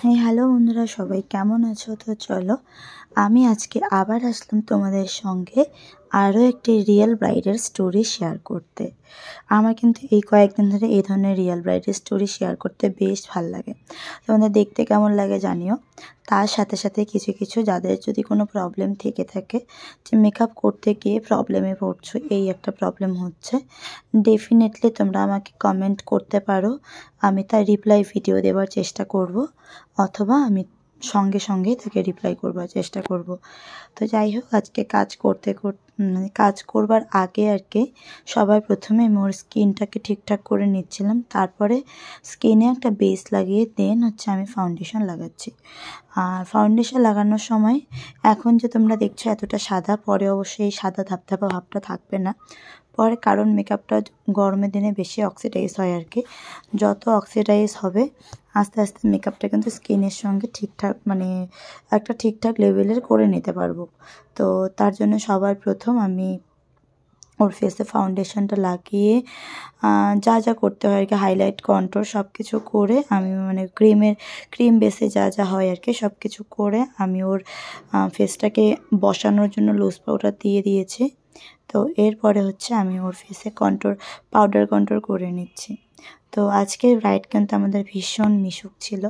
Hello বন্ধুরা, সবাই কেমন আছো? তো চলো আমি আজকে আবার আসলাম তোমাদের সঙ্গে আরও একটি রিয়েল ব্রাইডের স্টোরি শেয়ার করতে। আমার কিন্তু এই কয়েকদিন ধরে এই ধরনের রিয়েল ব্রাইডের স্টোরি শেয়ার করতে বেশ ভাল লাগে। তোমাদের দেখতে কেমন লাগে জানিও। তার সাথে সাথে কিছু কিছু যাদের যদি কোনো প্রবলেম থেকে থাকে, যে মেকআপ করতে গিয়ে প্রবলেমে পড়ছো, এই একটা প্রবলেম হচ্ছে, ডেফিনেটলি তোমরা আমাকে কমেন্ট করতে পারো। আমি তার রিপ্লাই ভিডিও দেওয়ার চেষ্টা করব, অথবা আমি সঙ্গে সঙ্গেই তাকে রিপ্লাই করবার চেষ্টা করব। তো যাই হোক, আজকে কাজ করবার আগে আর কি সবার প্রথমে মোর স্কিনটাকে ঠিকঠাক করে নিচ্ছিলাম। তারপরে স্কিনে একটা বেস লাগিয়ে দেন আমি ফাউন্ডেশন লাগাচ্ছি। আর ফাউন্ডেশন লাগানোর সময় এখন যে তোমরা দেখছো এতটা সাদা, পরে অবশ্যই এই সাদা ধাপধাপা ভাবটা থাকবে না পরে, কারণ মেকআপটা গরমের দিনে বেশি অক্সিডাইজ হয় আর কি। যত অক্সিডাইজ হবে আস্তে আস্তে মেকআপটা কিন্তু স্কিনের সঙ্গে ঠিকঠাক একটা ঠিকঠাক লেভেলের করে নিতে পারবো। তো তার জন্য সবার প্রথম আমি ওর ফেসে ফাউন্ডেশনটা লাগিয়ে যা যা করতে হয় আর কি, হাইলাইট, কন্ট্রোল সব কিছু করে আমি ক্রিম বেসে যা যা হয় আর কি সব কিছু করে আমি ওর ফেসটাকে বসানোর জন্য লুজ পাউডার দিয়ে দিয়েছি। তো এরপরে আমি ওর ফেসে পাউডার কন্ট্রোল করে নিচ্ছি। তো আজকের ব্রাইড কিন্তু আমাদের ভীষণ মিশুক ছিল।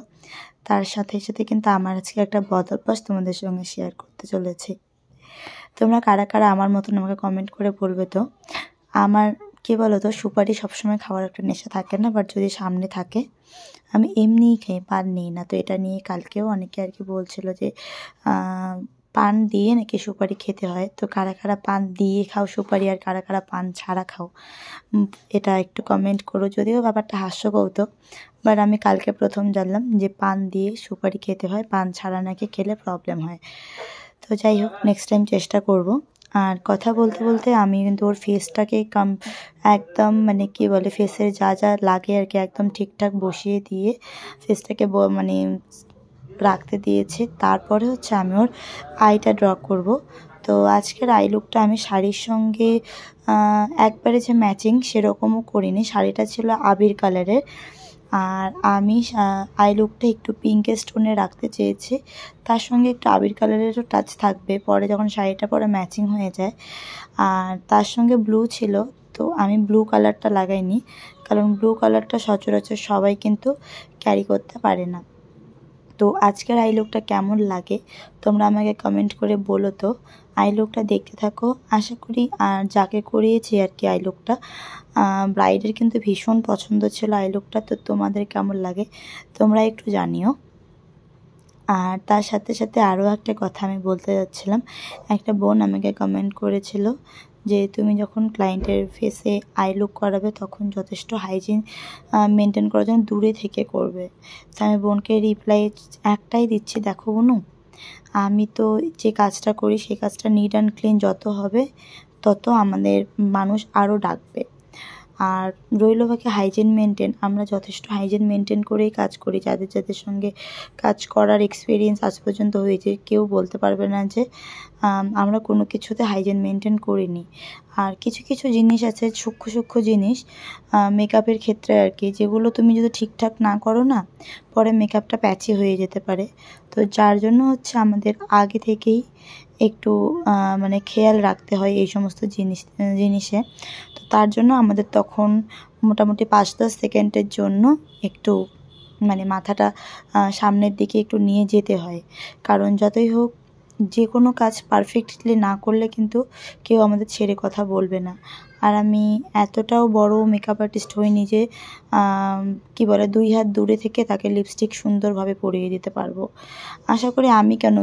তার সাথে সাথে কিন্তু আমার আজকে একটা বদ অভ্যাস তোমাদের সঙ্গে শেয়ার করতে চলেছি। তোমরা কারা কারা আমার মতন আমাকে কমেন্ট করে বলবে তো। আমার কী বলো তো, সুপারি সবসময় খাওয়ার একটা নেশা থাকে না, বাট যদি সামনে থাকে আমি এমনিই খাই, পান নিই না। তো এটা নিয়ে কালকেও অনেকে আর কি বলছিল যে পান দিয়ে নাকি সুপারি খেতে হয়। তো কারা কারা পান দিয়ে খাও সুপারি, আর কারা কারা পান ছাড়া খাও, এটা একটু কমেন্ট করো। যদিও ব্যাপারটা হাস্যকৌতুক, বাট আমি কালকে প্রথম জানলাম যে পান দিয়ে সুপারি খেতে হয়, পান ছাড়া নাকি খেলে প্রবলেম হয়। তো যাই হোক, নেক্সট টাইম চেষ্টা করব। আর কথা বলতে বলতে আমি কিন্তু ওর ফেসটাকে একদম কী বলে, ফেসের যা যা লাগে আর কি একদম ঠিকঠাক বসিয়ে দিয়ে ফেসটাকে রাখতে দিয়েছি। তারপরে আমি ওর আইটা ড্র করব। তো আজকের আই লুকটা আমি শাড়ির সঙ্গে একবারে যে ম্যাচিং সেরকমও করিনি। শাড়িটা ছিল আবির কালারের, আর আমি আই লুকটা একটু পিঙ্কে স্টোনে রাখতে চেয়েছি। তার সঙ্গে একটু আবির কালারেরও টাচ থাকবে পরে যখন শাড়িটা পরে ম্যাচিং হয়ে যায়। আর তার সঙ্গে ব্লু ছিল, তো আমি ব্লু কালারটা লাগাইনি, কারণ ব্লু কালারটা সচরাচর সবাই কিন্তু ক্যারি করতে পারে না। তো আজকের আই লুকটা কেমন লাগে তোমরা আমাকে কমেন্ট করে বলো তো। আই লুকটা দেখতে থাকো, আশা করি আর যাকে করিয়েছি আর কি আই লুকটা, ব্রাইডের কিন্তু ভীষণ পছন্দ ছিল আই লুকটা। তো তোমাদের কেমন লাগে তোমরা একটু জানিও। আর তার সাথে সাথে আরও একটা কথা আমি বলতে যাচ্ছিলাম। একটা বোন আমাকে কমেন্ট করেছিল যে তুমি যখন ক্লায়েন্টের ফেসে আই লুক করাবে তখন যথেষ্ট হাইজিন মেনটেন করার জন্য দূরে থেকে করবে। তো আমি বোনকে রিপ্লাই একটাই দিচ্ছি, দেখো বোনু, আমি তো যে কাজটা করি সেই কাজটা নিট অ্যান্ড ক্লিন যত হবে তত আমাদের মানুষ আরও ডাকবে। আর রইল বাকি হাইজিন মেনটেন, আমরা যথেষ্ট হাইজিন মেনটেন করেই কাজ করি। যাদের যাদের সঙ্গে কাজ করার এক্সপিরিয়েন্স আজ পর্যন্ত হয়েছে কেউ বলতে পারবে না যে আমরা কোনো কিছুতে হাইজিন মেনটেন করিনি। আর কিছু কিছু জিনিস আছে, সূক্ষ্ম সূক্ষ্ম জিনিস মেকআপের ক্ষেত্রে আর কি, যেগুলো তুমি যদি ঠিকঠাক না করো না পরে মেকআপটা প্যাচি হয়ে যেতে পারে। তো যার জন্য আমাদের আগে থেকেই একটু খেয়াল রাখতে হয় এই সমস্ত জিনিসে। তো তার জন্য আমাদের তখন মোটামুটি 5-10 সেকেন্ডের জন্য একটু মাথাটা সামনের দিকে একটু নিয়ে যেতে হয়। কারণ যতই হোক যে কোনো কাজ পারফেক্টলি না করলে কিন্তু কেউ আমাদের ছেড়ে কথা বলবে না। আর আমি এতটাও বড় মেকআপ আর্টিস্ট হইনি যে কী বলে 2 হাত দূরে থেকে তাকে লিপস্টিক সুন্দরভাবে পরিয়ে দিতে পারবো। আশা করি আমি কেন,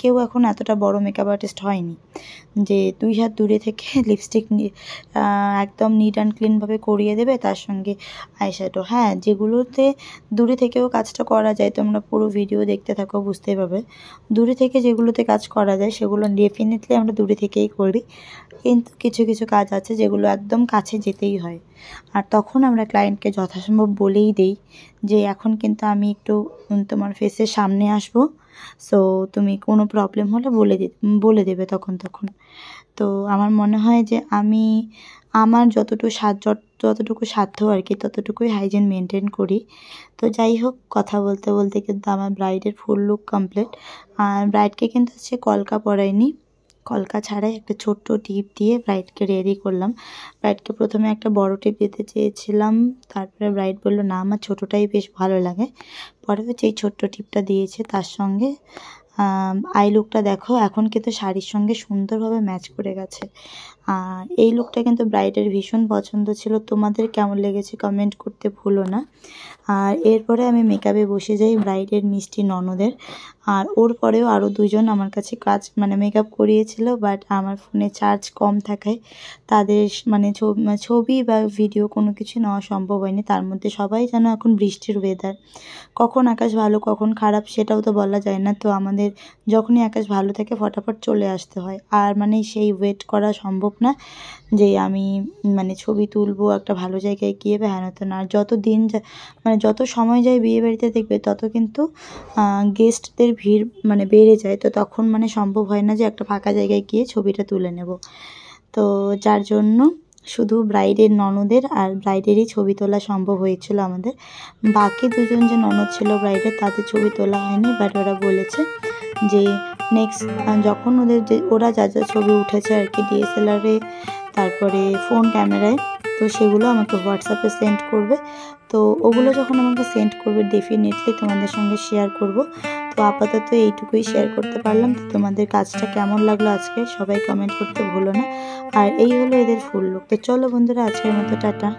কেউ এখন এতটা বড় মেকআপ আর্টিস্ট হয়নি যে 2 হাত দূরে থেকে লিপস্টিক একদম নিট অ্যান্ড ক্লিনভাবে করিয়ে দেবে, তার সঙ্গে আইশ্যাডো। হ্যাঁ, যেগুলোতে দূরে থেকেও কাজটা করা যায়, তোমরা পুরো ভিডিও দেখতে থাকো বুঝতেই পারবে। দূরে থেকে যেগুলোতে কাজ করা যায় সেগুলো ডেফিনেটলি আমরা দূরে থেকেই করি, কিন্তু কিছু কিছু কাজ আছে যেগুলো একদম কাছে যেতেই হয়। আর তখন আমরা ক্লায়েন্টকে যথাসম্ভব বলেই দেই যে এখন কিন্তু আমি একটু তোমার ফেসের সামনে আসবো, সো তুমি কোনো প্রবলেম হলে বলে দেবে তখন। তো আমার মনে হয় যে আমি আমার যতটুকু সাধ্য আর কি ততটুকুই হাইজিন মেনটেন করি। তো যাই হোক, কথা বলতে বলতে কিন্তু আমার ব্রাইডের ফুল লুক কমপ্লিট। আর ব্রাইডকে কিন্তু আজকে কলকা পরাইনি, কলকা ছাড়াই একটা ছোট্ট টিপ দিয়ে ব্রাইডকে রেডি করলাম। ব্রাইডকে প্রথমে একটা বড় টিপ দিতে চেয়েছিলাম, তারপরে ব্রাইড বলল না আমার ছোটোটাই বেশ ভালো লাগে। পরে হচ্ছে এই ছোট্ট টিপটা দিয়েছে। তার সঙ্গে আই লুকটা দেখো, এখন কিন্তু শাড়ির সঙ্গে সুন্দরভাবে ম্যাচ করে গেছে। আর এই লুকটা কিন্তু ব্রাইডের ভীষণ পছন্দ ছিল। তোমাদের কেমন লেগেছে কমেন্ট করতে ভুলো না। আর এরপরে আমি মেকআপে বসে যাই ব্রাইডের মিষ্টি ননদের। আর ওর পরেও আরও দুজন আমার কাছে মেকআপ করিয়েছিল, বাট আমার ফোনে চার্জ কম থাকায় তাদের ছবি বা ভিডিও কোনো কিছু নেওয়া সম্ভব হয়নি। তার মধ্যে সবাই যেন এখন বৃষ্টির ওয়েদার, কখন আকাশ ভালো কখন খারাপ সেটাও তো বলা যায় না। তো আমাদের যখনই আকাশ ভালো থাকে ফটাফট চলে আসতে হয়। আর সেই ওয়েট করা সম্ভব না যে আমি ছবি তুলবো একটা ভালো জায়গায় গিয়ে বা হেন তেন। আর যত দিন যত সময় যায় বিয়েবাড়িতে দেখবে তত কিন্তু গেস্টদের ভিড় বেড়ে যায়। তো তখন সম্ভব হয় না যে একটা ফাঁকা জায়গায় গিয়ে ছবিটা তুলে নেব। তো যার জন্য শুধু ব্রাইডের ননদের আর ব্রাইডেরই ছবি তোলা সম্ভব হয়েছিল আমাদের। বাকি দুজন যে ননদ ছিল ব্রাইডের তাদের ছবি তোলা হয়নি, বাট ওরা বলেছে যে নেক্সট যখন ওরা যা যা ছবি উঠেছে আর কি ডিএসএলআরে, তারপরে ফোন ক্যামেরায়, তো সেগুলো আমাকে হোয়াটসঅ্যাপে সেন্ড করবে। তো ওগুলো যখন আমাকে সেন্ড করবে ডেফিনেটলি তোমাদের সঙ্গে শেয়ার করব। তো আপাতত এইটুকুই শেয়ার করতে পারলাম। তো তোমাদের কাজটা কেমন লাগলো আজকে সবাই কমেন্ট করতে ভুলো না। আর এই হলো এদের ফুল লুক। তো চলো বন্ধুরা, আজকের মতো টাটা।